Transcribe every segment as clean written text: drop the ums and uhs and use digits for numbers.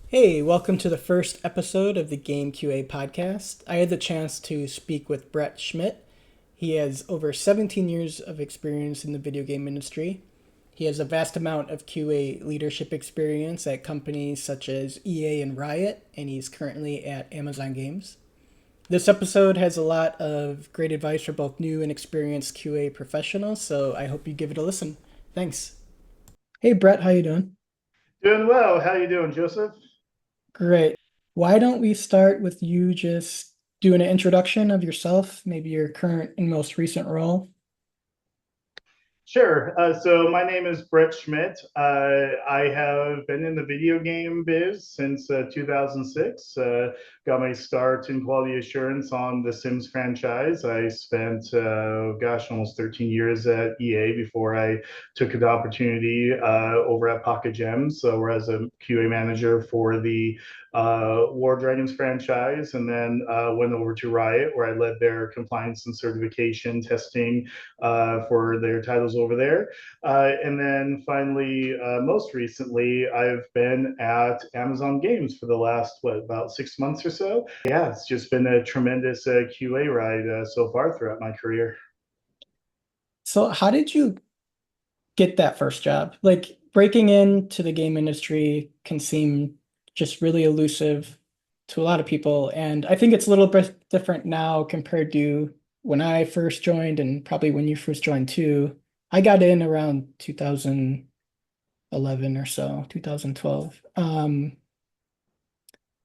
Hey, welcome to the first episode of the Game QA podcast. I had the chance to speak with Brett Schmidt. He has over 17 years of experience in the video game industry. He has a vast amount of QA leadership experience at companies such as EA and Riot, and he's currently at Amazon Games. This episode has a lot of great advice for both new and experienced QA professionals, so I hope you give it a listen. Thanks. Hey Brett, how you doing? Doing well. How you doing, Joseph? Great. Why don't we start with you just doing an introduction of yourself, maybe your current and most recent role? Sure. So my name is Brett Schmidt. I have been in the video game biz since 2006. Got my start in quality assurance on the Sims franchise. I spent, almost 13 years at EA before I took the opportunity over at Pocket Gems, where I was a QA manager for the War Dragons franchise, and then went over to Riot, where I led their compliance and certification testing for their titles over there. And then finally, most recently, I've been at Amazon Games for the last, about 6 months or so. Yeah, it's just been a tremendous QA ride so far throughout my career. So, how did you get that first job? Like, breaking into the game industry can seem just really elusive to a lot of people. And I think it's a little bit different now compared to when I first joined and probably when you first joined too. I got in around 2011 or so, 2012.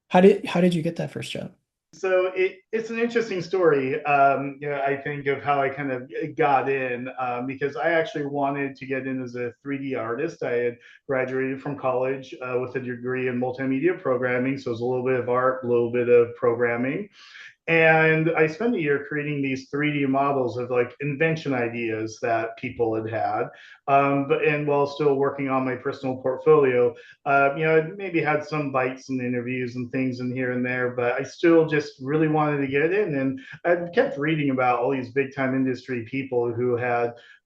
How did you get that first job? So it's an interesting story. I think of how I kind of got in because I actually wanted to get in as a 3D artist. I had graduated from college with a degree in multimedia programming, so it was a little bit of art, a little bit of programming. And I spent a year creating these 3D models of like invention ideas that people had had. And while still working on my personal portfolio, I maybe had some bites and interviews and things in here and there, but I still just really wanted to get in. And I kept reading about all these big time industry people who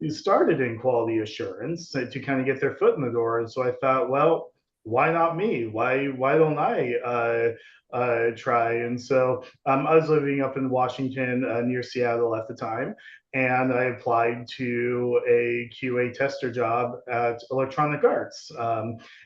started in quality assurance to kind of get their foot in the door. And so I thought, well, why not me? Why don't I try? And so I was living up in Washington near Seattle at the time, and I applied to a QA tester job at Electronic Arts.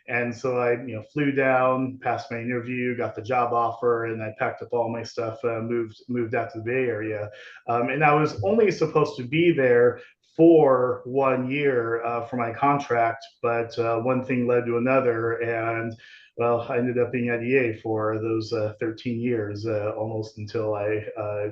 And so I, flew down, passed my interview, got the job offer, and I packed up all my stuff, moved out to the Bay Area. And I was only supposed to be there for 1 year for my contract, but one thing led to another, and well, I ended up being at EA for those 13 years, almost until I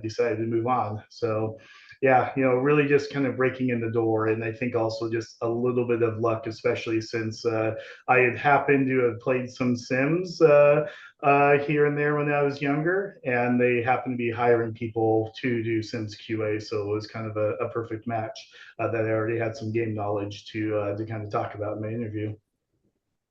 decided to move on. So, yeah, really just kind of breaking in the door. And I think also just a little bit of luck, especially since I had happened to have played some Sims here and there when I was younger, and they happened to be hiring people to do Sims QA. So it was kind of a perfect match that I already had some game knowledge to kind of talk about in my interview.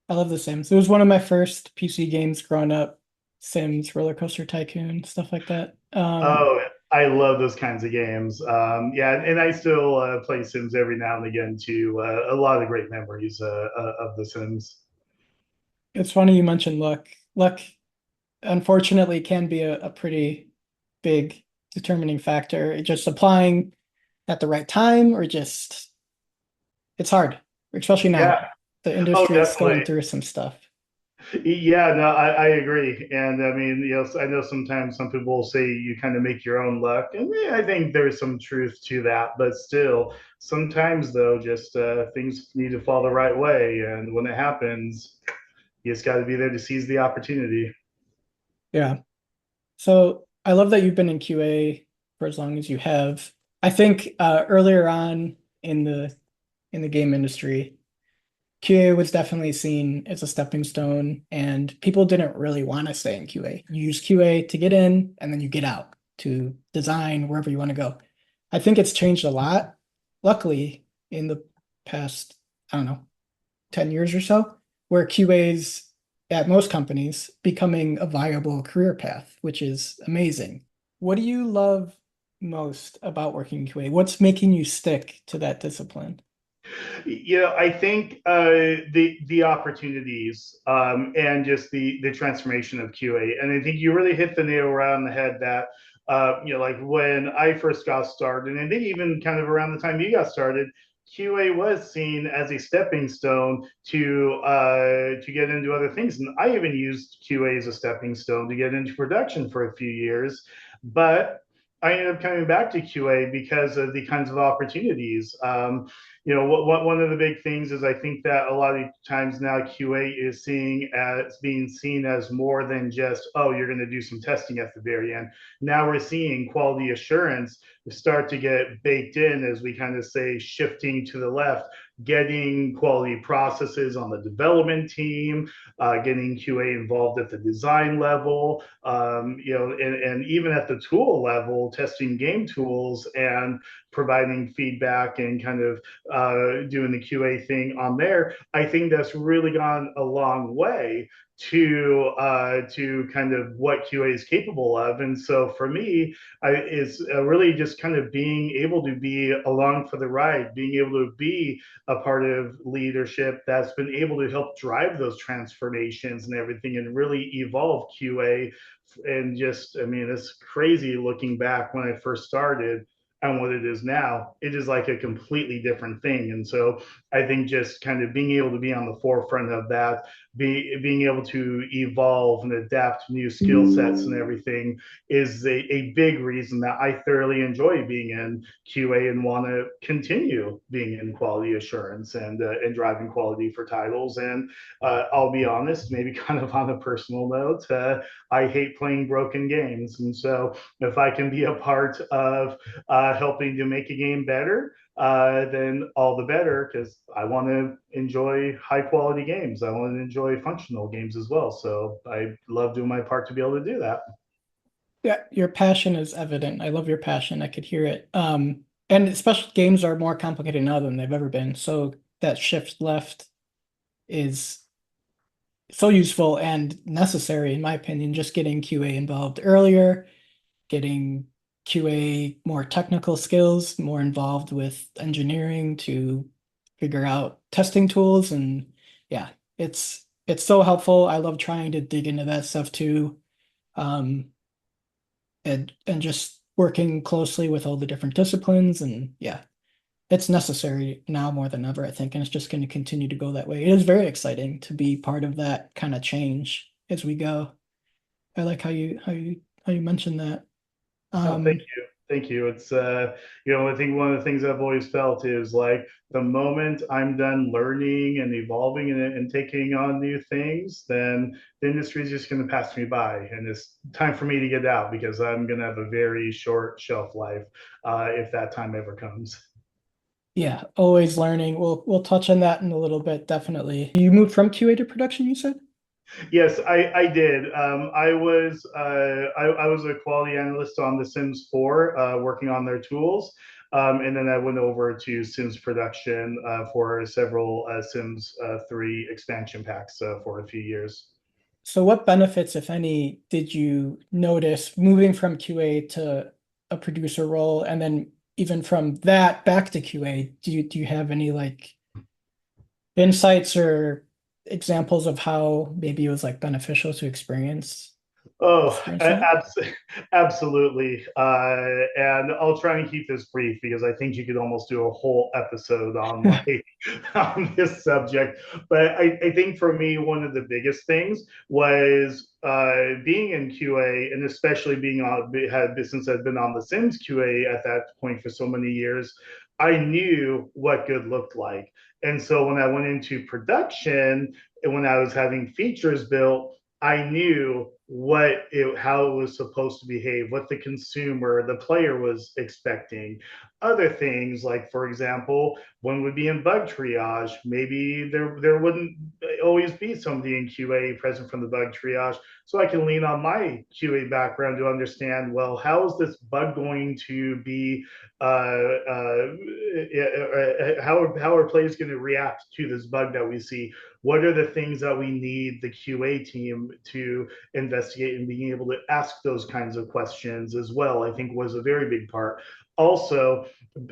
I love The Sims. It was one of my first PC games growing up. Sims, Roller Coaster Tycoon, stuff like that. Oh, I love those kinds of games. Yeah, and I still play Sims every now and again too. A lot of great memories of The Sims. It's funny you mentioned luck. Luck, unfortunately, can be a pretty big determining factor. Just applying at the right time, or just it's hard, especially now. Yeah. The Oh, industry is going definitely. through some stuff. Yeah, no, I agree. And I mean, I know sometimes some people will say you kind of make your own luck. And yeah, I think there's some truth to that. But still, sometimes though, just things need to fall the right way. And when it happens, you just got to be there to seize the opportunity. Yeah. So I love that you've been in QA for as long as you have. I think earlier on in the game industry, QA was definitely seen as a stepping stone, and people didn't really want to stay in QA. You use QA to get in, and then you get out to design wherever you want to go. I think it's changed a lot, luckily, in the past, I don't know, 10 years or so, where QA's at most companies becoming a viable career path, which is amazing. What do you love most about working in QA? What's making you stick to that discipline? I think the opportunities and just the transformation of QA, and I think you really hit the nail around the head that like when I first got started, and I think even kind of around the time you got started, QA was seen as a stepping stone to get into other things, and I even used QA as a stepping stone to get into production for a few years, but I ended up coming back to QA because of the kinds of opportunities. One of the big things is I think that a lot of times now QA is seeing as being seen as more than just, oh, you're going to do some testing at the very end. Now we're seeing quality assurance start to get baked in, as we kind of say, shifting to the left, getting quality processes on the development team, getting QA involved at the design level, and even at the tool level, testing game tools and providing feedback and kind of doing the QA thing on there. I think that's really gone a long way to kind of what QA is capable of. And so for me, is really just kind of being able to be along for the ride, being able to be a part of leadership that's been able to help drive those transformations and everything and really evolve QA. And just, I mean, it's crazy looking back when I first started and what it is now. It is like a completely different thing. And so I think just kind of being able to be on the forefront of that, being able to evolve and adapt new skill sets and everything is a big reason that I thoroughly enjoy being in QA and want to continue being in quality assurance and driving quality for titles. And I'll be honest, maybe kind of on a personal note, I hate playing broken games. And so if I can be a part of helping to make a game better, then all the better, because I want to enjoy high quality games. I want to enjoy functional games as well. So I love doing my part to be able to do that. Yeah, your passion is evident. I love your passion. I could hear it. And especially games are more complicated now than they've ever been. So that shift left is so useful and necessary, in my opinion, just getting QA involved earlier, getting QA more technical skills, more involved with engineering to figure out testing tools. And yeah, it's so helpful. I love trying to dig into that stuff too. Um, and just working closely with all the different disciplines. And yeah, it's necessary now more than ever, I think, and it's just going to continue to go that way. It is very exciting to be part of that kind of change as we go. I like how you mentioned that. Oh, thank Um, you. Thank you. It's I think one of the things I've always felt is like the moment I'm done learning and evolving and taking on new things, then the industry is just going to pass me by, and it's time for me to get out because I'm going to have a very short shelf life if that time ever comes. yeah, always learning. We'll touch on that in a little bit, definitely. You moved from QA to production, you said? Yes, I did. I was a quality analyst on The Sims 4, working on their tools. And then I went over to Sims production for several Sims 3 expansion packs for a few years. So what benefits, if any, did you notice moving from QA to a producer role and then even from that back to QA? Do you have any like insights or examples of how maybe it was like beneficial to Oh, experience that? absolutely. And I'll try and keep this brief because I think you could almost do a whole episode on like on this subject. But I think for me, one of the biggest things was being in QA, and especially being on had since I've been on the Sims QA at that point for so many years. I knew what good looked like. And so when I went into production and when I was having features built, I knew how it was supposed to behave, what the consumer, the player was expecting. Other things like, for example, one would be in bug triage. Maybe there wouldn't always be somebody in QA present from the bug triage, so I can lean on my QA background to understand. Well, how is this bug going to be? How are players going to react to this bug that we see? What are the things that we need the QA team to investigate, and being able to ask those kinds of questions as well, I think was a very big part. also,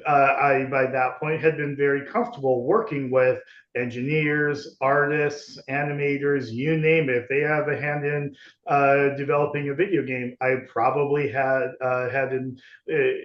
I by that point had been very comfortable working with engineers, artists, animators, you name it. If they have a hand in developing a video game, I probably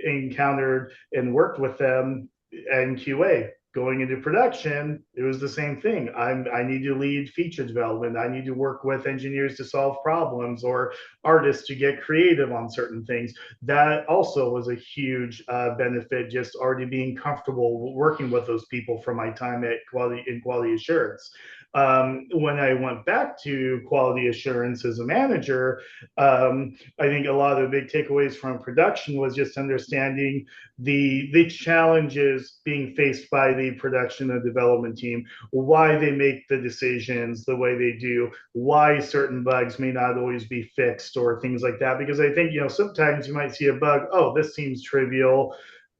encountered and worked with them in QA. Going into production, it was the same thing. I need to lead feature development. I need to work with engineers to solve problems or artists to get creative on certain things. That also was a huge benefit, just already being comfortable working with those people from my time at quality assurance. When I went back to quality assurance as a manager, I think a lot of the big takeaways from production was just understanding the challenges being faced by the production and development team, why they make the decisions the way they do, why certain bugs may not always be fixed or things like that. Because I think, sometimes you might see a bug, oh, this seems trivial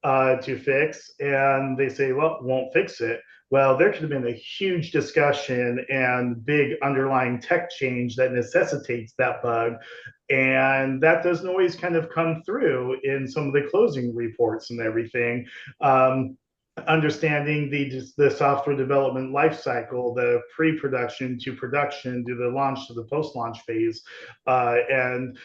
to fix, and they say, well, won't fix it. Well, there could have been a huge discussion and big underlying tech change that necessitates that bug. And that doesn't always kind of come through in some of the closing reports and everything. Understanding the software development life cycle, the pre-production to production, to the launch to the post-launch phase, and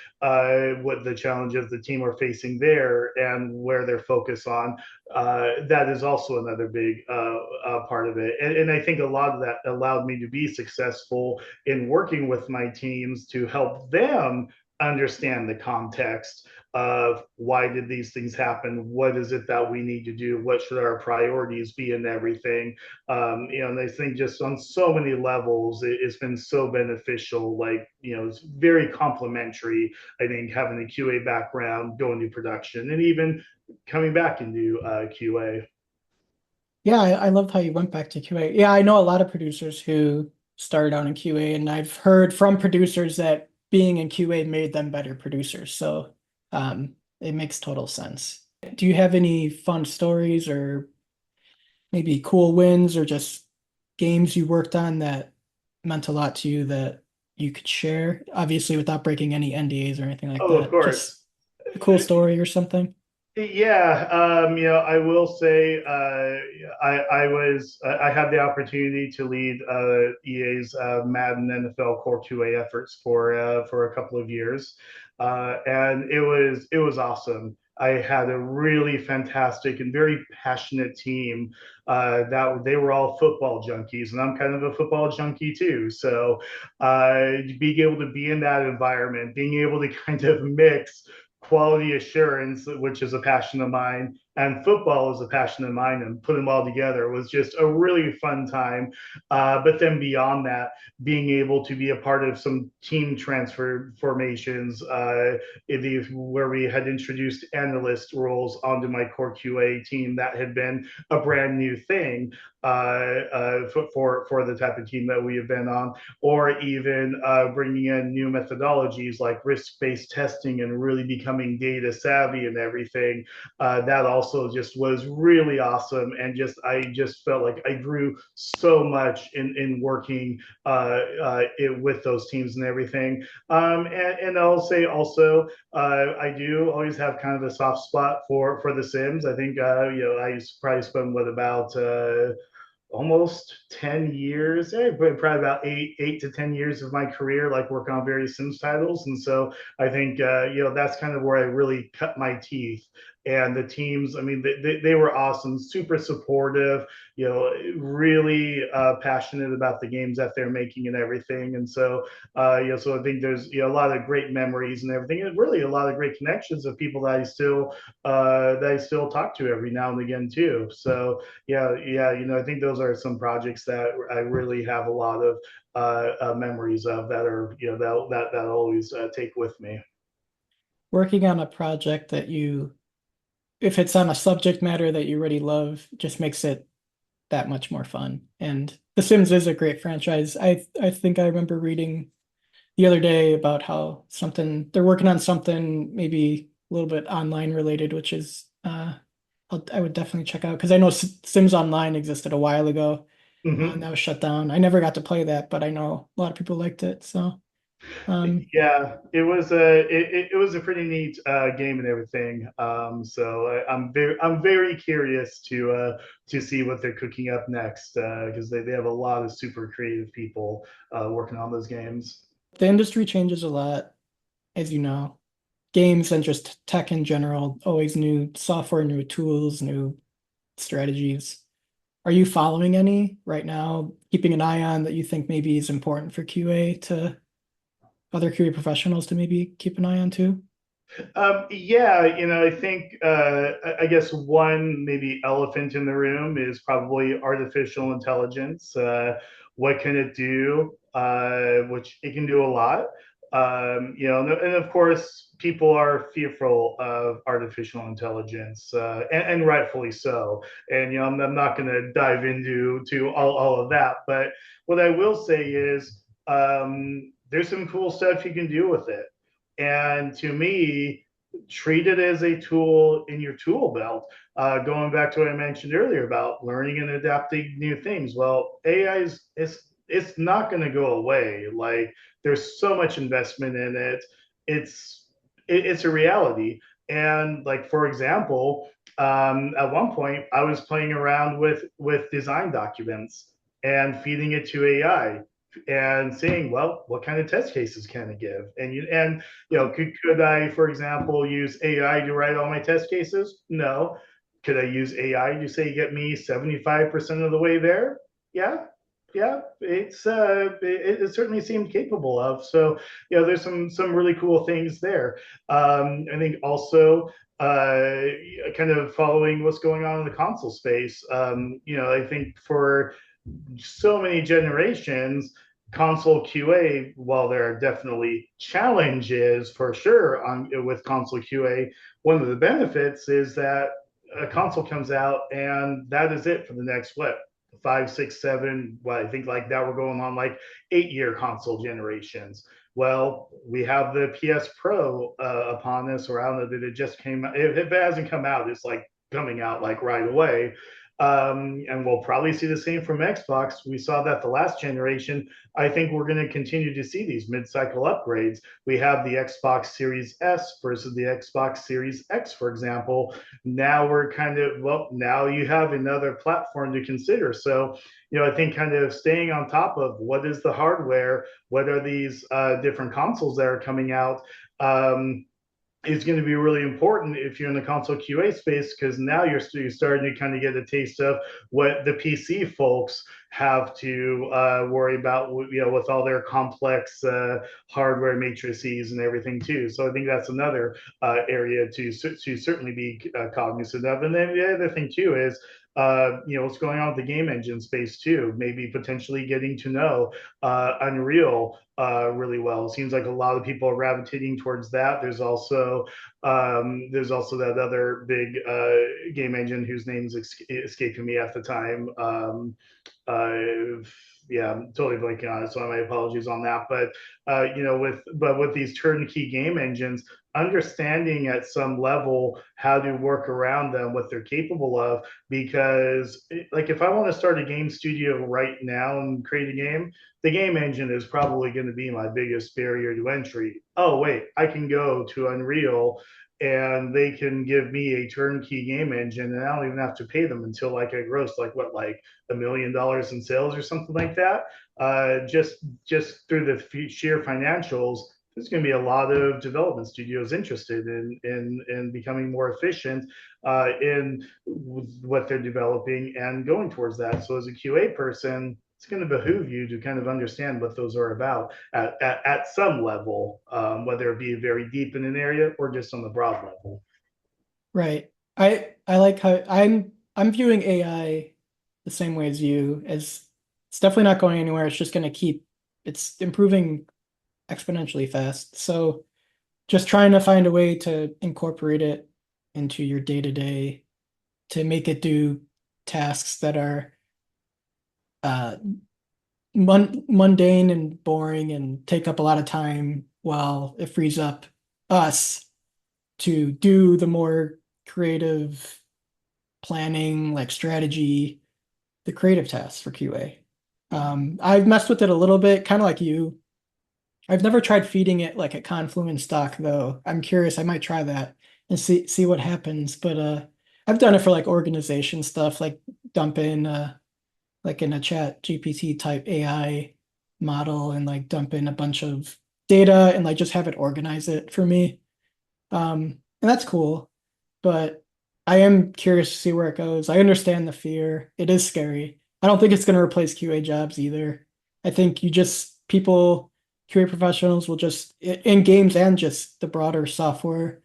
what the challenges the team are facing there and where they're focused on. That is also another big part of it. And I think a lot of that allowed me to be successful in working with my teams to help them understand the context of why did these things happen, what is it that we need to do, what should our priorities be, and everything. And I think just on so many levels it's been so beneficial, like, it's very complimentary. I think having a QA background, going to production, and even coming back into QA. Yeah, I loved how you went back to QA. Yeah, I know a lot of producers who started out in QA, and I've heard from producers that being in QA made them better producers. So it makes total sense. Do you have any fun stories or maybe cool wins or just games you worked on that meant a lot to you that you could share? Obviously, without breaking any NDAs or anything like Oh, of that. course. Just a cool story or something. Yeah, I will say I had the opportunity to lead EA's Madden NFL Core 2A efforts for a couple of years, and it was awesome. I had a really fantastic and very passionate team that they were all football junkies, and I'm kind of a football junkie too. So being able to be in that environment, being able to kind of mix quality assurance, which is a passion of mine, and football is a passion of mine, and put them all together was just a really fun time. But then beyond that, being able to be a part of some team transfer formations, where we had introduced analyst roles onto my core QA team, that had been a brand new thing for the type of team that we have been on, or even bringing in new methodologies like risk-based testing and really becoming data savvy and everything. That also just was really awesome, and I just felt like I grew so much in working with those teams and everything. And I'll say also, I do always have kind of a soft spot for The Sims. I think I probably spend what about almost 10 years, probably about eight to 10 years of my career, like working on various Sims titles. And so I think, that's kind of where I really cut my teeth. And the teams, I mean, they were awesome, super supportive, really passionate about the games that they're making and everything. And so, so I think there's, a lot of great memories and everything, and really a lot of great connections of people that I still talk to every now and again too. So, yeah, I think those are some projects that I really have a lot of memories of that are, that I'll always take with me. Working on a project that if it's on a subject matter that you already love, just makes it that much more fun. And The Sims is a great franchise. I think I remember reading the other day about how they're working on something maybe a little bit online related, which is I would definitely check out because I know Sims Online existed a while ago, and Mm-hmm. that was shut down. I never got to play that, but I know a lot of people liked it. So Yeah, it was a pretty neat game and everything. So I'm very curious to see what they're cooking up next because they have a lot of super creative people working on those games. The industry changes a lot, as you know. Games and just tech in general, always new software, new tools, new strategies. Are you following any right now, keeping an eye on that you think maybe is important for QA to other QA professionals to maybe keep an eye on too? Yeah, I think I guess one maybe elephant in the room is probably artificial intelligence. What can it do? Which it can do a lot. And of course, people are fearful of artificial intelligence, and rightfully so. And I'm not going to dive into to all of that, but what I will say is there's some cool stuff you can do with it. And to me, treat it as a tool in your tool belt. Going back to what I mentioned earlier about learning and adapting new things. Well, AI is it's not going to go away. Like there's so much investment in it. It's it's a reality. And like for example, at one point I was playing around with design documents and feeding it to AI and seeing, well, what kind of test cases can it give? Could I, for example, use AI to write all my test cases? No. Could I use AI to say get me 75% of the way there? Yeah. Yeah, it certainly seemed capable of. So, there's some really cool things there. I think also kind of following what's going on in the console space. I think for so many generations, console QA, while there are definitely challenges for sure with console QA, one of the benefits is that a console comes out and that is it for the next what 5, 6, 7. Well, I think like that we're going on like 8-year console generations. Well, we have the PS Pro upon us, or I don't know that it just came out. If it hasn't come out, it's like coming out like right away. And we'll probably see the same from Xbox. We saw that the last generation. I think we're going to continue to see these mid-cycle upgrades. We have the Xbox Series S versus the Xbox Series X, for example. Now we're kind of, well, now you have another platform to consider. So, I think kind of staying on top of what is the hardware, what are these different consoles that are coming out. Is going to be really important if you're in the console QA space because now you're starting to kind of get a taste of what the PC folks have to worry about, with all their complex hardware matrices and everything too. So I think that's another area to certainly be cognizant of. And then the other thing too is what's going on with the game engine space too. Maybe potentially getting to know Unreal really well. It seems like a lot of people are gravitating towards that. There's also that other big game engine whose name's escaping me at the time. Yeah, I'm totally blanking on it, so my apologies on that. But with these turnkey game engines, understanding at some level how to work around them, what they're capable of, because like if I want to start a game studio right now and create a game, the game engine is probably going to be my biggest barrier to entry. Oh wait, I can go to Unreal and they can give me a turnkey game engine and I don't even have to pay them until like I gross like $1 million in sales or something like that. Just through the sheer financials, there's going to be a lot of development studios interested in becoming more efficient in what they're developing and going towards that. So as a QA person, it's going to behoove you to kind of understand what those are about at some level, whether it be very deep in an area or just on the broad level. Right. I like how I'm viewing AI the same way as you, as it's definitely not going anywhere. It's just going to keep it's improving exponentially fast. So just trying to find a way to incorporate it into your day-to-day to make it do tasks that are uh mundane and boring and take up a lot of time while it frees up us to do the more creative planning, like strategy, the creative tasks for QA. I've messed with it a little bit, kind of like you, I've never tried feeding it like a Confluent stock though. I'm curious. I might try that and see what happens. But I've done it for like organization stuff, like dump in like in a chat GPT type AI model and like dump in a bunch of data and like just have it organize it for me. And that's cool. But I am curious to see where it goes. I understand the fear. It is scary. I don't think it's going to replace QA jobs either. I think you just people, QA professionals will just in games and just the broader software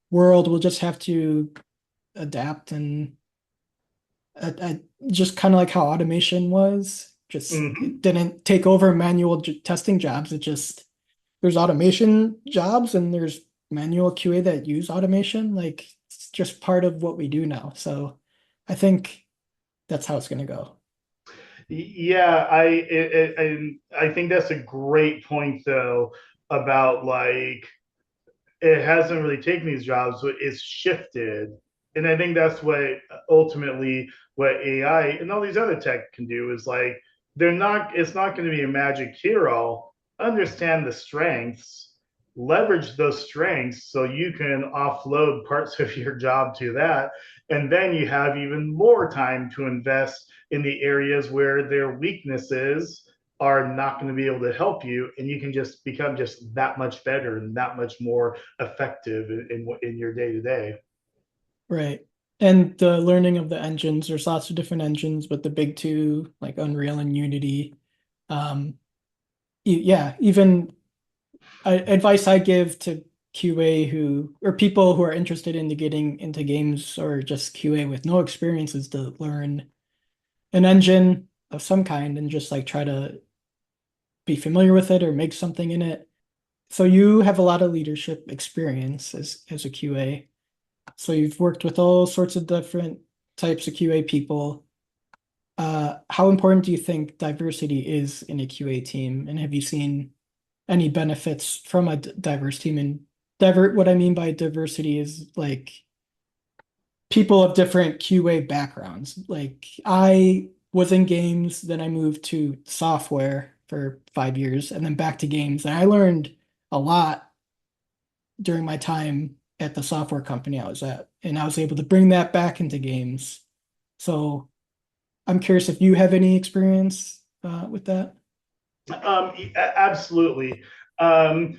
world will just have to adapt and just kind of like how automation was. Just it Mhm. didn't take over manual testing jobs. It just there's automation jobs and there's manual QA that use automation. Like it's just part of what we do now. So I think that's how it's going to go. Yeah, I think that's a great point though about like it hasn't really taken these jobs, but it's shifted. And I think that's what ultimately what AI and all these other tech can do is like it's not going to be a magic hero. Understand the strengths, leverage those strengths so you can offload parts of your job to that. And then you have even more time to invest in the areas where their weaknesses are not going to be able to help you, and you can just become just that much better and that much more effective in your day to day. Right. And the learning of the engines, there's lots of different engines, but the big two, like Unreal and Unity. Um, yeah, even advice I give to QA who or people who are interested in getting into games or just QA with no experience is to learn an engine of some kind and just like try to be familiar with it or make something in it. So you have a lot of leadership experience as a QA. So you've worked with all sorts of different types of QA people. How important do you think diversity is in a QA team? And have you seen any benefits from a diverse team? And what I mean by diversity is like people of different QA backgrounds. Like I was in games, then I moved to software for 5 years and then back to games. And I learned a lot during my time at the software company I was at. And I was able to bring that back into games. So I'm curious if you have any experience with that. Absolutely. Or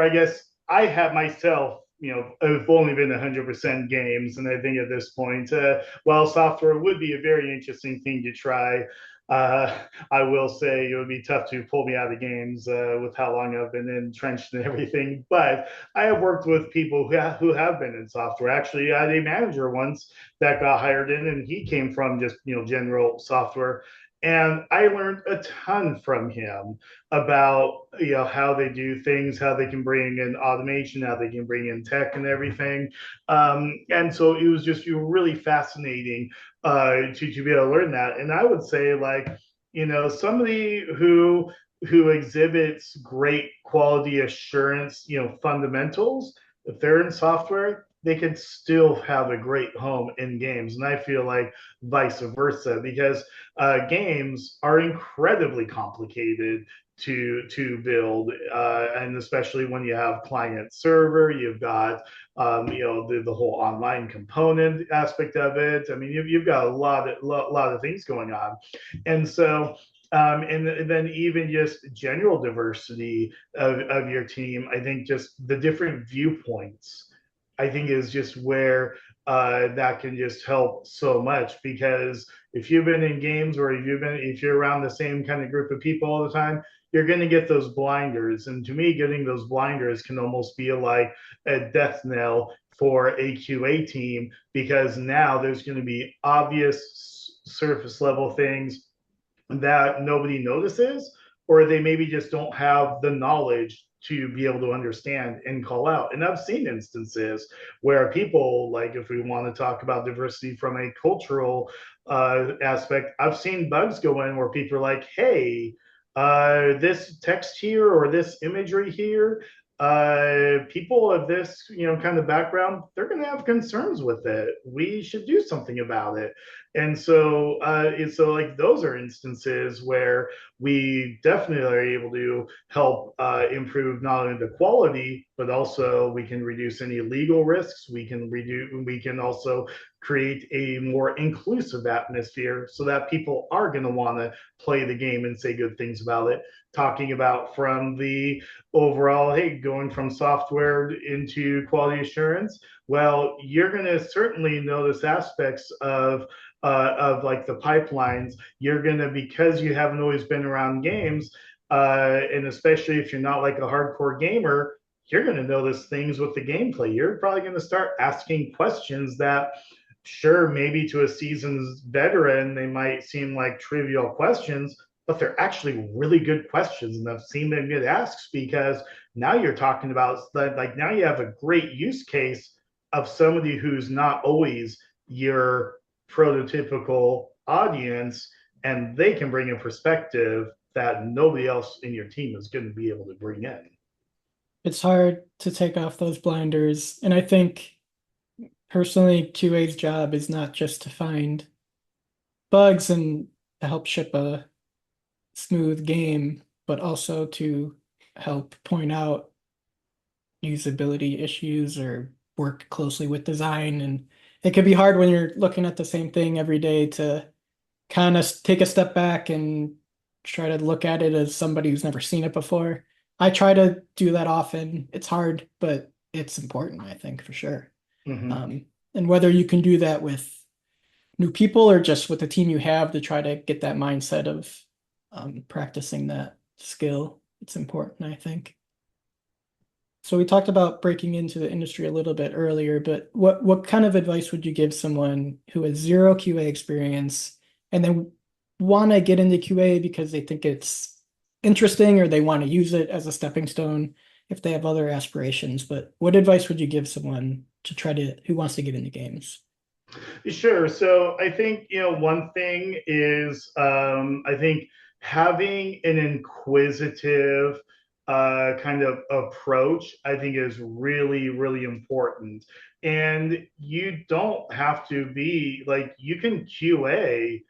I guess I have myself, I've only been 100% games, and I think at this point, while software would be a very interesting thing to try, uh, I will say it would be tough to pull me out of games with how long I've been entrenched and everything. But I have worked with people who have been in software. Actually, I had a manager once that got hired in, and he came from just general software, and I learned a ton from him about how they do things, how they can bring in automation, how they can bring in tech and everything. And so it was just really fascinating to be able to learn that. And I would say like somebody who exhibits great quality assurance, fundamentals, if they're in software, they can still have a great home in games. And I feel like vice versa, because games are incredibly complicated to build, and especially when you have client server, you've got the whole online component aspect of it. I mean, you've got a lot of things going on, and so. And then even just general diversity of your team, I think just the different viewpoints, I think is just where that can just help so much, because if you've been in games or if you're around the same kind of group of people all the time, you're going to get those blinders. And to me, getting those blinders can almost be like a death knell for a QA team, because now there's going to be obvious surface level things that nobody notices, or they maybe just don't have the knowledge to be able to understand and call out. And I've seen instances where people, like if we want to talk about diversity from a cultural aspect, I've seen bugs go in where people are like, hey, this text here or this imagery here, people of this kind of background, they're going to have concerns with it. We should do something about it. And so like those are instances where we definitely are able to help improve not only the quality, but also we can reduce any legal risks. We can also create a more inclusive atmosphere so that people are going to want to play the game and say good things about it. Talking about from the overall, hey, going from software into quality assurance, well, you're going to certainly notice aspects of like the pipelines. You're going to, because you haven't always been around games, and especially if you're not like a hardcore gamer, you're going to notice things with the gameplay. You're probably going to start asking questions that, sure, maybe to a seasoned veteran, they might seem like trivial questions, but they're actually really good questions. And I've seen them get asked because now you're talking about, like, now you have a great use case of somebody who's not always your prototypical audience, and they can bring a perspective that nobody else in your team is going to be able to bring in. It's hard to take off those blinders. And I think personally, QA's job is not just to find bugs and to help ship a smooth game, but also to help point out usability issues or work closely with design. And it can be hard when you're looking at the same thing every day to kind of take a step back and try to look at it as somebody who's never seen it before. I try to do that often. It's hard, but it's important, I think, for sure. Mm-hmm. Um, and whether you can do that with new people or just with the team you have to try to get that mindset of practicing that skill, it's important, I think. So we talked about breaking into the industry a little bit earlier, but what kind of advice would you give someone who has zero QA experience and then want to get into QA because they think it's interesting or they want to use it as a stepping stone if they have other aspirations? But what advice would you give someone to try to who wants to get into games? Sure. So I think, one thing is, I think having an inquisitive kind of approach, I think is really, really important. And you don't have to be like, you can QA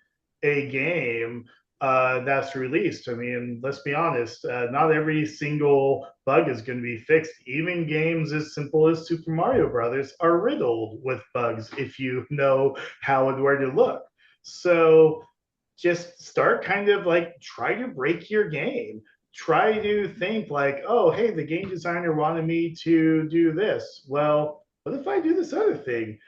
a game that's released. I mean, let's be honest, not every single bug is going to be fixed. Even games as simple as Super Mario Brothers are riddled with bugs if you know how and where to look. So just start kind of like try to break your game. Try to think like, oh, hey, the game designer wanted me to do this. Well, what if I do this other thing?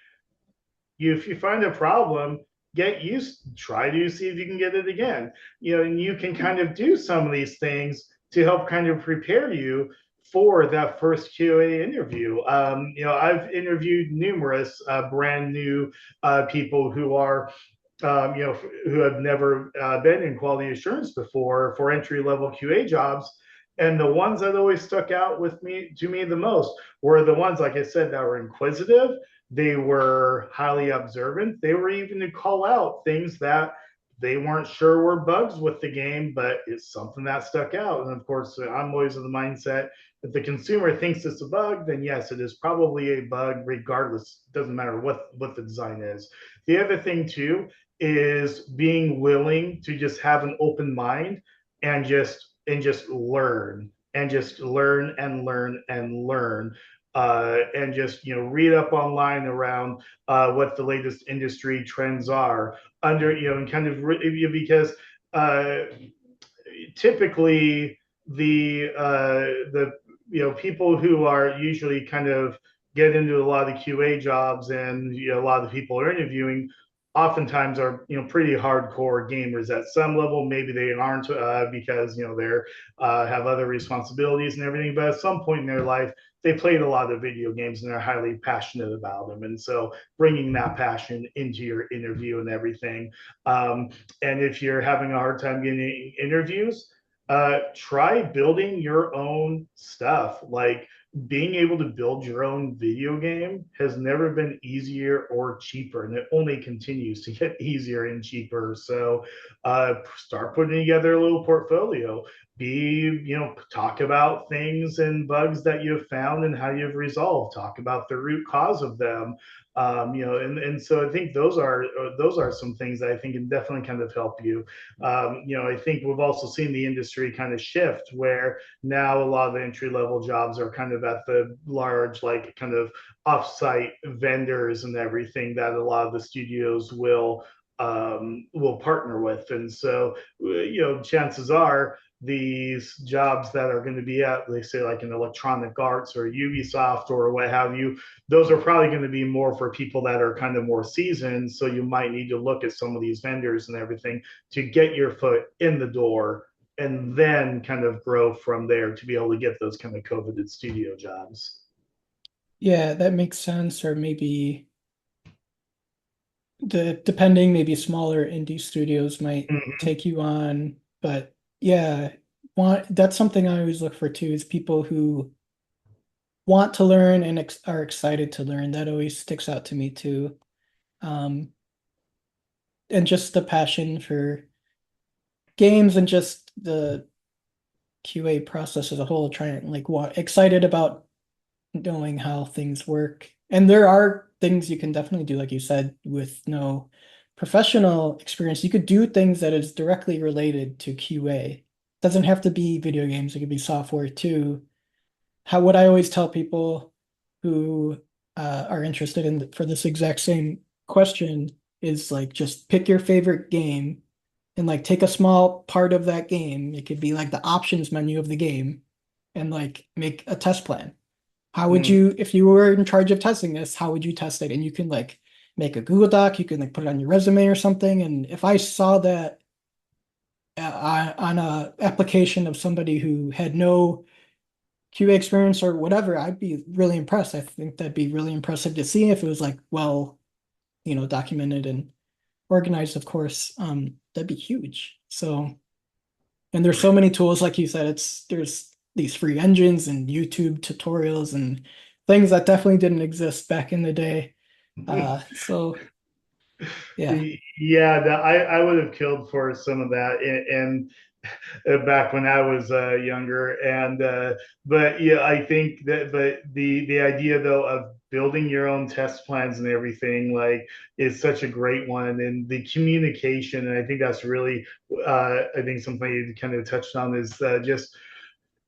If you find a problem, get used, try to see if you can get it again. And you can kind of do some of these things to help kind of prepare you for that first QA interview. I've interviewed numerous brand new people who are who have never been in quality assurance before for entry level QA jobs. And the ones that always stuck out with me to me the most were the ones, like I said, that were inquisitive. They were highly observant. They were even to call out things that they weren't sure were bugs with the game, but it's something that stuck out. And of course, I'm always of the mindset if the consumer thinks it's a bug, then yes, it is probably a bug, regardless. It doesn't matter what the design is. The other thing too is being willing to just have an open mind and just learn and just learn and learn and learn and just read up online around what the latest industry trends are under and kind of because uh, typically the people who are usually kind of get into a lot of QA jobs and a lot of the people are interviewing oftentimes are pretty hardcore gamers at some level. Maybe they aren't because they're have other responsibilities and everything, but at some point in their life they played a lot of video games and they're highly passionate about them. And so bringing that passion into your interview and everything, and if you're having a hard time getting interviews, try building your own stuff. Like being able to build your own video game has never been easier or cheaper, and it only continues to get easier and cheaper. So start putting together a little portfolio. Talk about things and bugs that you've found and how you've resolved. Talk about the root cause of them. And so I think those are some things that I think can definitely kind of help you. I think we've also seen the industry kind of shift where now a lot of the entry level jobs are kind of at the large, like kind of offsite vendors and everything that a lot of the studios will partner with. And so, chances are these jobs that are going to be at, they say, like in Electronic Arts or Ubisoft or what have you, those are probably going to be more for people that are kind of more seasoned. So you might need to look at some of these vendors and everything to get your foot in the door and then kind of grow from there to be able to get those kind of coveted studio jobs. Yeah, that makes sense. Or maybe depending, maybe smaller indie studios might Mm-hmm. take you on. But yeah, that's something I always look for too, is people who want to learn and ex are excited to learn. That always sticks out to me too. Um, and just the passion for games and just the QA process as a whole, trying like excited about knowing how things work. And there are things you can definitely do, like you said, with no professional experience. You could do things that is directly related to QA. Doesn't have to be video games, it could be software too. How what I always tell people who are interested in for this exact same question is like just pick your favorite game and like take a small part of that game. It could be like the options menu of the game and like make a test plan. How would Mm. you, if you were in charge of testing this, how would you test it? And you can like make a Google Doc, you can like put it on your resume or something. And if I saw that on a application of somebody who had no QA experience or whatever, I'd be really impressed. I think that'd be really impressive to see if it was like well, documented and organized, of course. That'd be huge. So, and there's so many tools, like you said, there's these free engines and YouTube tutorials and things that definitely didn't exist back in the day. So yeah, Yeah, I would have killed for some of that, and back when I was younger. And but yeah, I think that but the idea though of building your own test plans and everything like is such a great one, and the communication. And I think that's really I think something you kind of touched on is just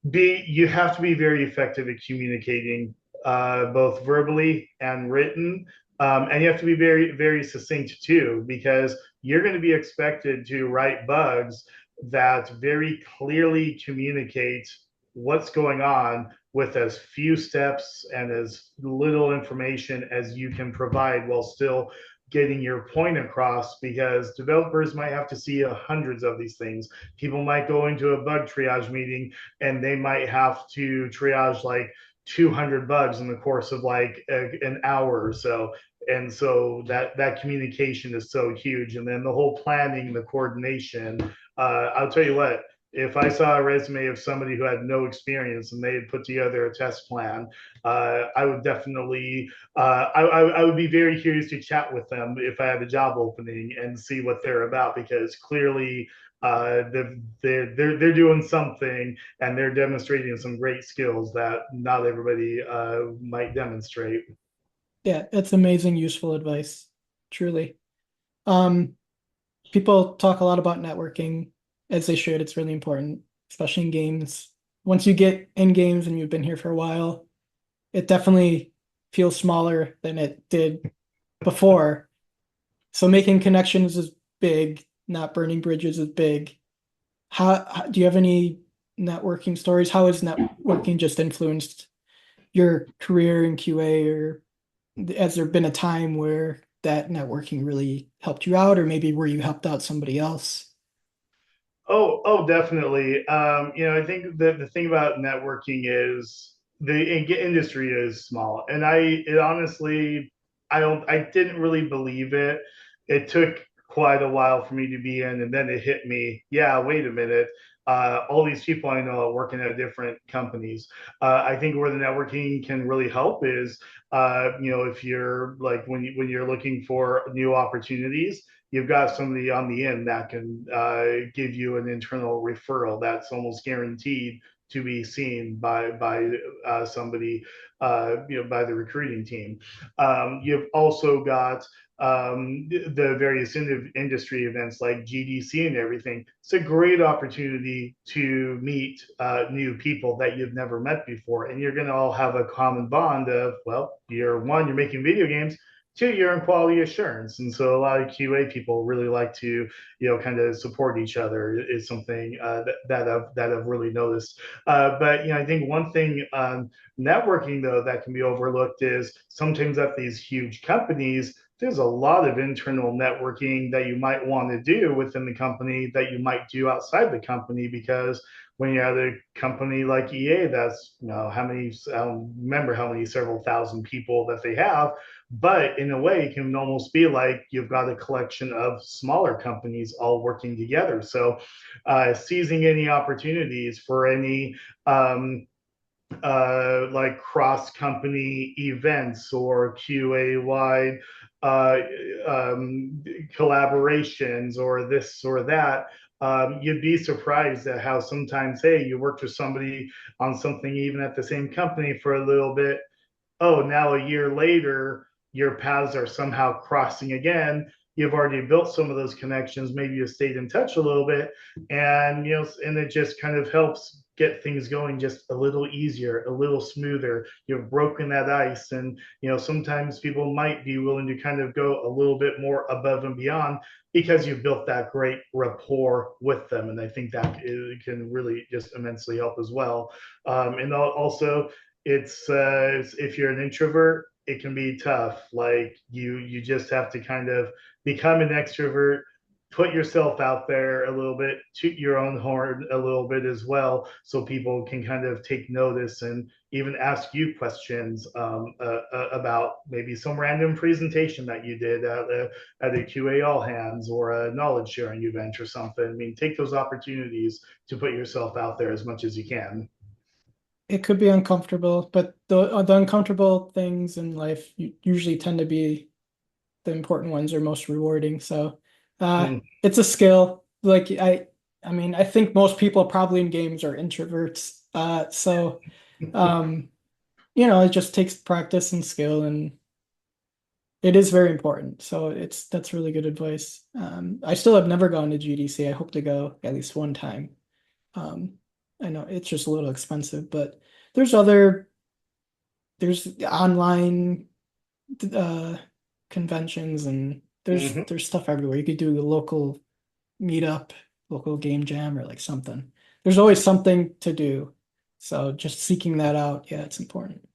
be you have to be very effective at communicating both verbally and written, and you have to be very succinct too because you're going to be expected to write bugs that very clearly communicate what's going on with as few steps and as little information as you can provide while still getting your point across, because developers might have to see hundreds of these things. People might go into a bug triage meeting and they might have to triage like 200 bugs in the course of like an hour or so. And so that communication is so huge, and then the whole planning, the coordination. I'll tell you what, if I saw a resume of somebody who had no experience and they had put together a test plan, I would definitely, I would be very curious to chat with them if I had a job opening and see what they're about, because clearly they're doing something and they're demonstrating some great skills that not everybody might demonstrate. yeah, it's amazing, useful advice, truly. Um, People talk a lot about networking, as they should. It's really important, especially in games. Once you get in games and you've been here for a while, it definitely feels smaller than it did before. So making connections is big, not burning bridges is big. Do you have any networking stories? How has networking just influenced your career in QA, or has there been a time where that networking really helped you out, or maybe where you helped out somebody else? Definitely. I think the thing about networking is the industry is small, and it honestly, I didn't really believe it. It took quite a while for me to be in, and then it hit me. Yeah, wait a minute. All these people I know are working at different companies. I think where the networking can really help is, if you're like when you're looking for new opportunities, you've got somebody on the end that can give you an internal referral that's almost guaranteed to be seen by somebody, by the recruiting team. You've also got the various industry events like GDC and everything. It's a great opportunity to meet new people that you've never met before, and you're going to all have a common bond of, well, you're one, you're making video games. Two, you're in quality assurance, and so a lot of QA people really like to, kind of support each other. Is something that I've really noticed. But I think one thing networking though that can be overlooked is sometimes at these huge companies there's a lot of internal networking that you might want to do within the company that you might do outside the company, because when you're at a company like EA, that's how many, I don't remember how many, several thousand people that they have, but in a way it can almost be like you've got a collection of smaller companies all working together. So seizing any opportunities for any like cross company events or QA wide uh, um, collaborations or this or that. You'd be surprised at how sometimes, hey, you worked with somebody on something even at the same company for a little bit. Oh, now a year later, your paths are somehow crossing again. You've already built some of those connections. Maybe you stayed in touch a little bit, and and it just kind of helps get things going just a little easier, a little smoother. You've broken that ice, and sometimes people might be willing to kind of go a little bit more above and beyond because you've built that great rapport with them, and I think that it can really just immensely help as well. And also, it's if you're an introvert, it can be tough. Like you just have to kind of become an extrovert, put yourself out there a little bit, toot your own horn a little bit as well, so people can kind of take notice and even ask you questions about maybe some random presentation that you did at a QA all hands or a knowledge sharing event or something. I mean, take those opportunities to put yourself out there as much as you can. It could be uncomfortable, but the uncomfortable things in life usually tend to be the important ones or most rewarding. So Mm. it's a skill. Like I mean, I think most people probably in games are introverts. So it just takes practice and skill, and it is very important. So that's really good advice. I still have never gone to GDC. I hope to go at least one time. Um, I know it's just a little expensive, but there's other there's online uh conventions, and there's Mm-hmm. there's stuff everywhere. You could do a local meetup, local game jam, or like something. There's always something to do. So just seeking that out, yeah, it's important.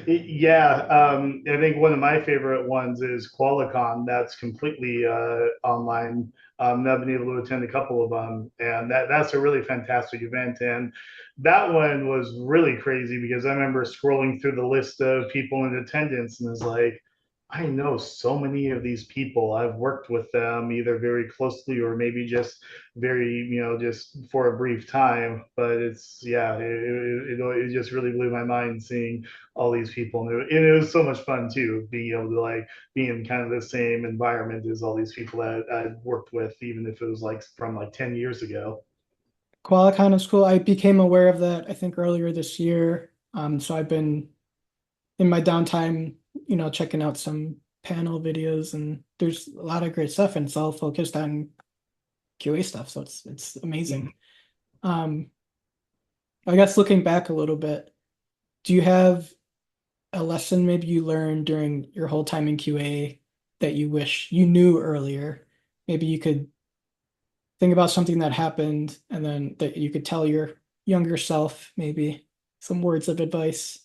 Yeah, I think one of my favorite ones is Qualicon. That's completely online. I've been able to attend a couple of them, and that's a really fantastic event. And that one was really crazy because I remember scrolling through the list of people in attendance, and it's like, I know so many of these people. I've worked with them either very closely or maybe just very, just for a brief time. But it's, yeah, it just really blew my mind seeing all these people, and it was so much fun too, being able to like be in kind of the same environment as all these people that I'd worked with, even if it was like from like 10 years ago. Qualicon is cool. I became aware of that, I think, earlier this year. So I've been in my downtime, checking out some panel videos, and there's a lot of great stuff, and it's all focused on QA stuff. So it's amazing. Um, I guess looking back a little bit, do you have a lesson maybe you learned during your whole time in QA that you wish you knew earlier? Maybe you could think about something that happened and then that you could tell your younger self, maybe some words of advice.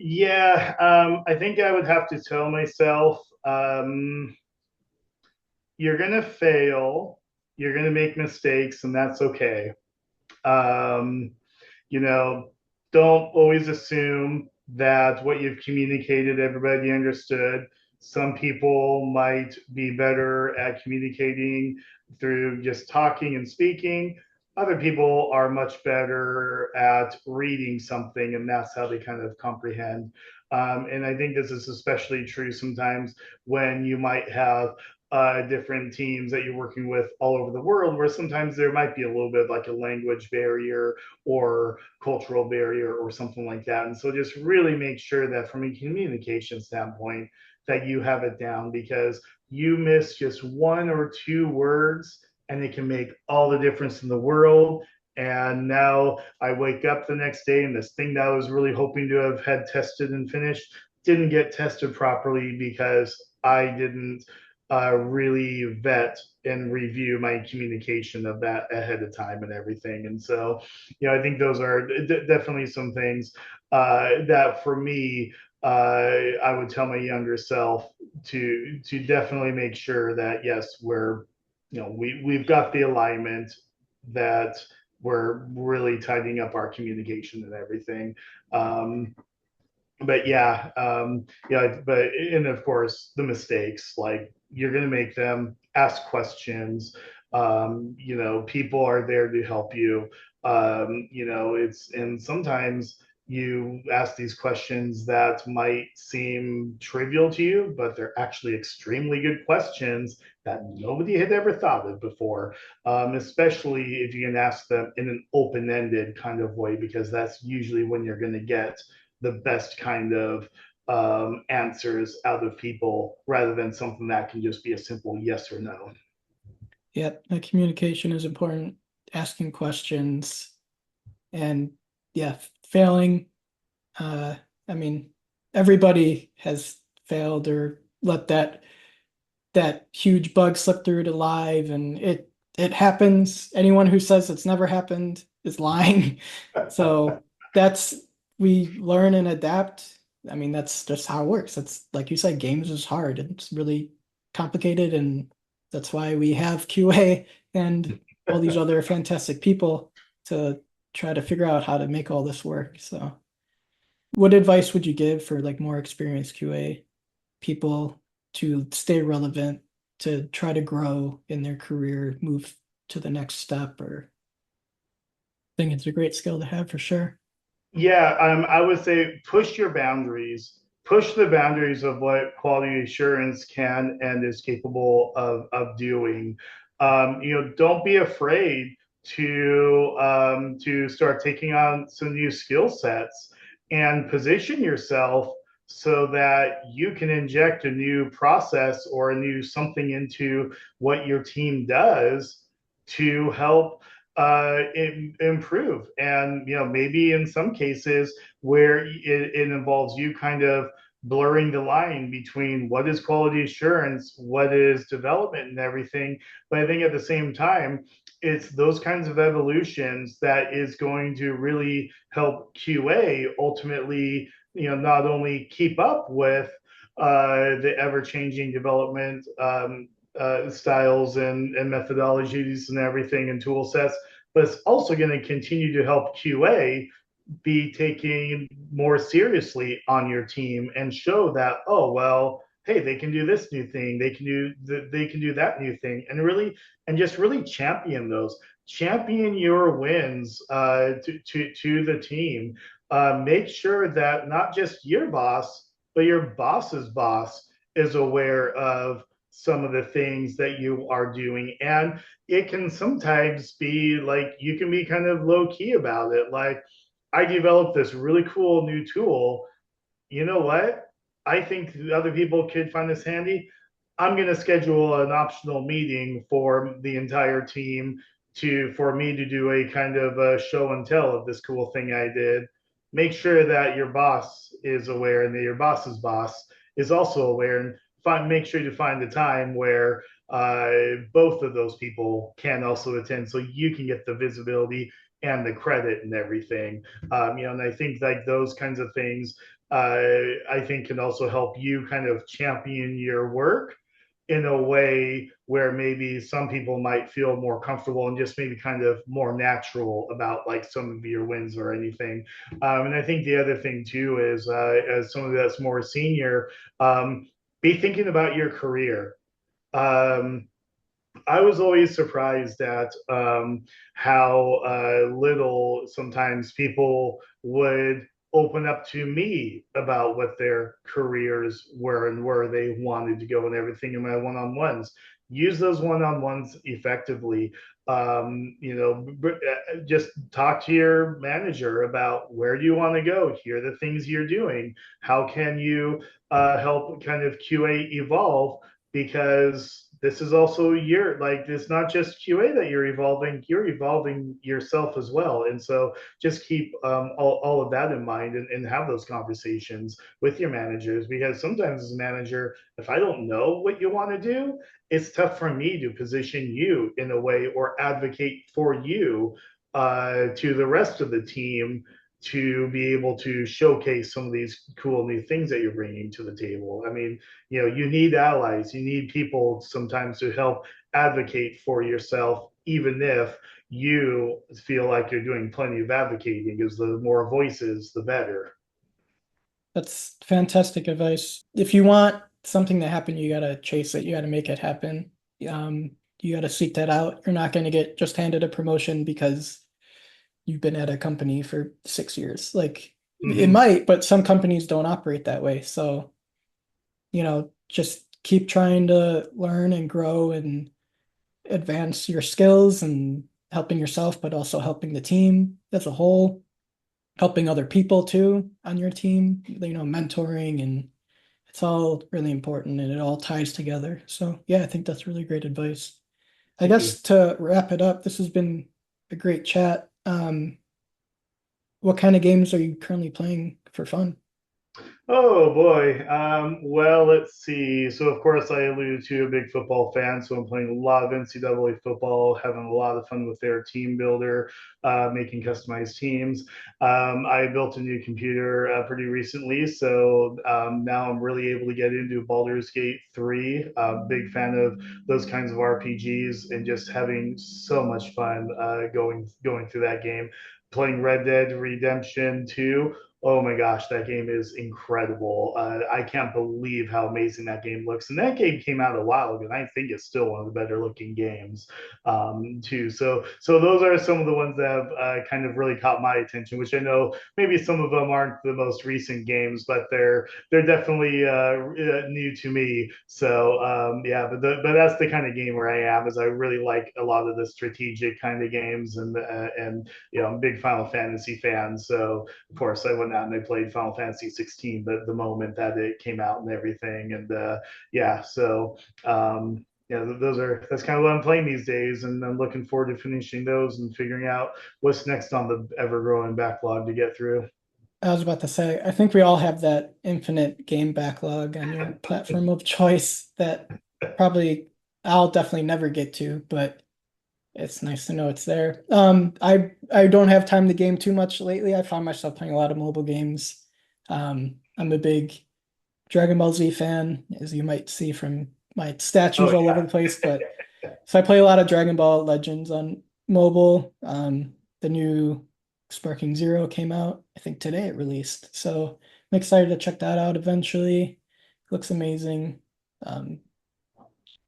Yeah, I think I would have to tell myself, you're gonna fail, you're gonna make mistakes, and that's okay. Um, you know, don't always assume that what you've communicated everybody understood. Some people might be better at communicating through just talking and speaking. Other people are much better at reading something, and that's how they kind of comprehend. And I think this is especially true sometimes when you might have different teams that you're working with all over the world, where sometimes there might be a little bit like a language barrier or cultural barrier or something like that. And so just really make sure that from a communication standpoint, that you have it down, because you miss just 1 or 2 words and it can make all the difference in the world. And now I wake up the next day and this thing that I was really hoping to have had tested and finished didn't get tested properly because I didn't really vet and review my communication of that ahead of time and everything. And so, I think those are definitely some things that for me, I would tell my younger self to definitely make sure that yes, we've got the alignment, that we're really tidying up our communication and everything. But and of course the mistakes, like you're going to make them. Ask questions. People are there to help you. It's and sometimes you ask these questions that might seem trivial to you, but they're actually extremely good questions that nobody had ever thought of before. Especially if you can ask them in an open-ended kind of way, because that's usually when you're going to get the best kind of answers out of people, rather than something that can just be a simple yes or no. Yep, the communication is important. Asking questions and yeah, failing. Uh, I mean, everybody has failed or let that huge bug slip through to live, and it happens. Anyone who says it's never happened is lying. So that's we learn and adapt. I mean, that's just how it works. That's like you said, games is hard. It's really complicated, and that's why we have QA and all these other fantastic people to try to figure out how to make all this work. So, what advice would you give for like more experienced QA people to stay relevant, to try to grow in their career, move to the next step? Or I think it's a great skill to have for sure. Yeah, I would say push your boundaries, push the boundaries of what quality assurance can and is capable of doing. Don't be afraid to start taking on some new skill sets and position yourself so that you can inject a new process or a new something into what your team does to help improve. And maybe in some cases where it involves you kind of blurring the line between what is quality assurance, what is development, and everything. But I think at the same time, it's those kinds of evolutions that is going to really help QA ultimately, not only keep up with the ever-changing development styles and methodologies and everything and tool sets, but it's also going to continue to help QA be taken more seriously on your team and show that, oh well, hey, they can do this new thing, they can do that new thing, and just really champion your wins to the team. Make sure that not just your boss but your boss's boss is aware of some of the things that you are doing. And it can sometimes be like you can be kind of low key about it. Like, I developed this really cool new tool. You know what? I think other people could find this handy. I'm going to schedule an optional meeting for the entire team to for me to do a kind of a show and tell of this cool thing I did. Make sure that your boss is aware and that your boss's boss is also aware, and make sure to find the time where both of those people can also attend, so you can get the visibility and the credit and everything. And I think like those kinds of things, I think can also help you kind of champion your work in a way where maybe some people might feel more comfortable and just maybe kind of more natural about like some of your wins or anything. And I think the other thing too is, as somebody that's more senior, be thinking about your career. Um, I was always surprised at how little sometimes people would open up to me about what their careers were and where they wanted to go and everything in my one-on-ones. Use those one-on-ones effectively. Just talk to your manager about where do you want to go. Here are the things you're doing. How can you help kind of QA evolve? Because this is also your, like, it's not just QA that you're evolving yourself as well. And so just keep all of that in mind, and have those conversations with your managers, because sometimes as a manager, if I don't know what you want to do, it's tough for me to position you in a way or advocate for you to the rest of the team to be able to showcase some of these cool new things that you're bringing to the table. I mean, you need allies, you need people sometimes to help advocate for yourself, even if you feel like you're doing plenty of advocating, because the more voices, the better. That's fantastic advice. If you want something to happen, you gotta chase it. You gotta make it happen. You gotta seek that out. You're not gonna get just handed a promotion because you've been at a company for 6 years. Like it Mm-hmm. might, but some companies don't operate that way. So, just keep trying to learn and grow and advance your skills and helping yourself, but also helping the team as a whole, helping other people too on your team, mentoring, and it's all really important and it all ties together. So yeah, I think that's really great advice. I Thank you. guess to wrap it up, this has been a great chat. What kind of games are you currently playing for fun? Oh boy. Well, let's see. So, of course, I alluded to a big football fan. So, I'm playing a lot of NCAA football, having a lot of fun with their team builder, making customized teams. I built a new computer pretty recently. So, now I'm really able to get into Baldur's Gate 3. Big fan of those kinds of RPGs and just having so much fun going through that game. Playing Red Dead Redemption 2. Oh my gosh, that game is incredible. I can't believe how amazing that game looks. And that game came out a while ago, and I think it's still one of the better looking games, too. So those are some of the ones that have kind of really caught my attention, which I know maybe some of them aren't the most recent games, but they're definitely new to me. So yeah, but that's the kind of game where I am. Is I really like a lot of the strategic kind of games, and I'm a big Final Fantasy fan, so of course, I went out and I played Final Fantasy 16 the moment that it came out and everything. And yeah, so yeah, that's kind of what I'm playing these days, and I'm looking forward to finishing those and figuring out what's next on the ever growing backlog to get through. I was about to say, I think we all have that infinite game backlog on your platform of choice that probably I'll definitely never get to, but it's nice to know it's there. I don't have time to game too much lately. I find myself playing a lot of mobile games. I'm a big Dragon Ball Z fan, as you might see from my Oh statues all over yeah. the place. But so I play a lot of Dragon Ball Legends on mobile. The new Sparking Zero came out, I think today it released. So I'm excited to check that out eventually. Looks amazing. Um,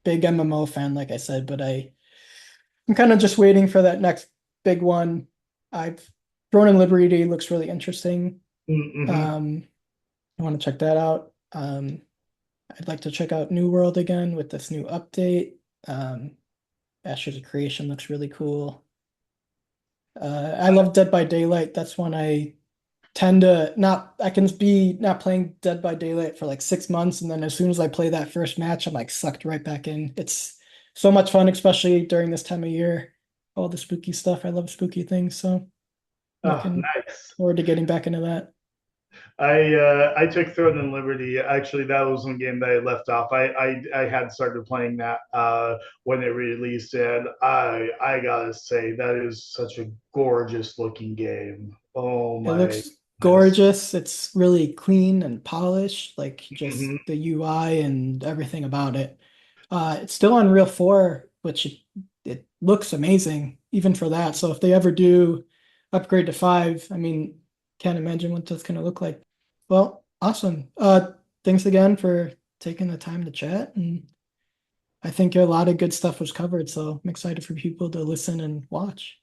Big MMO fan, like I said, but I'm kind of just waiting for that next big one. I've Throne and Liberty looks really interesting. Mm-hmm. Um, I want to check that out. I'd like to check out New World again with this new update. Um, Ashes of Creation looks really cool. I love Dead by Daylight. That's one I tend to not, I can be not playing Dead by Daylight for like 6 months. And then as soon as I play that first match, I'm like sucked right back in. It's so much fun, especially during this time of year. All the spooky stuff. I love spooky things. So Oh, looking nice. forward to getting back into that. I took Throne and Liberty. Actually, that was one game that I left off. I had started playing that when it released, and I gotta say that is such a gorgeous looking game. Oh It my looks goodness. gorgeous. It's really clean and polished, like just Mm-hmm. the UI and everything about it. It's still on Real 4, which it looks amazing even for that. So if they ever do upgrade to 5, I mean, can't imagine what that's gonna look like. Well, awesome. Thanks again for taking the time to chat, and I think a lot of good stuff was covered, so I'm excited for people to listen and watch.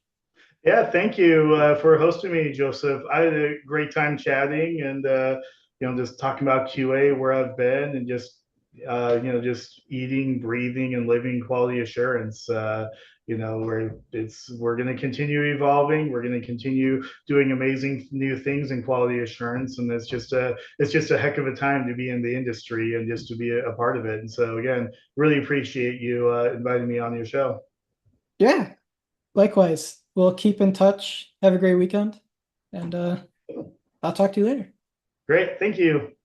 Yeah, thank you for hosting me, Joseph. I had a great time chatting and just talking about QA, where I've been, and just eating, breathing, and living quality assurance. We're going to continue evolving. We're going to continue doing amazing new things in quality assurance, and it's just a heck of a time to be in the industry and just to be a part of it. And so again, really appreciate you inviting me on your show. Yeah, likewise. We'll keep in touch. Have a great weekend, and I'll talk to you later. Great, thank you.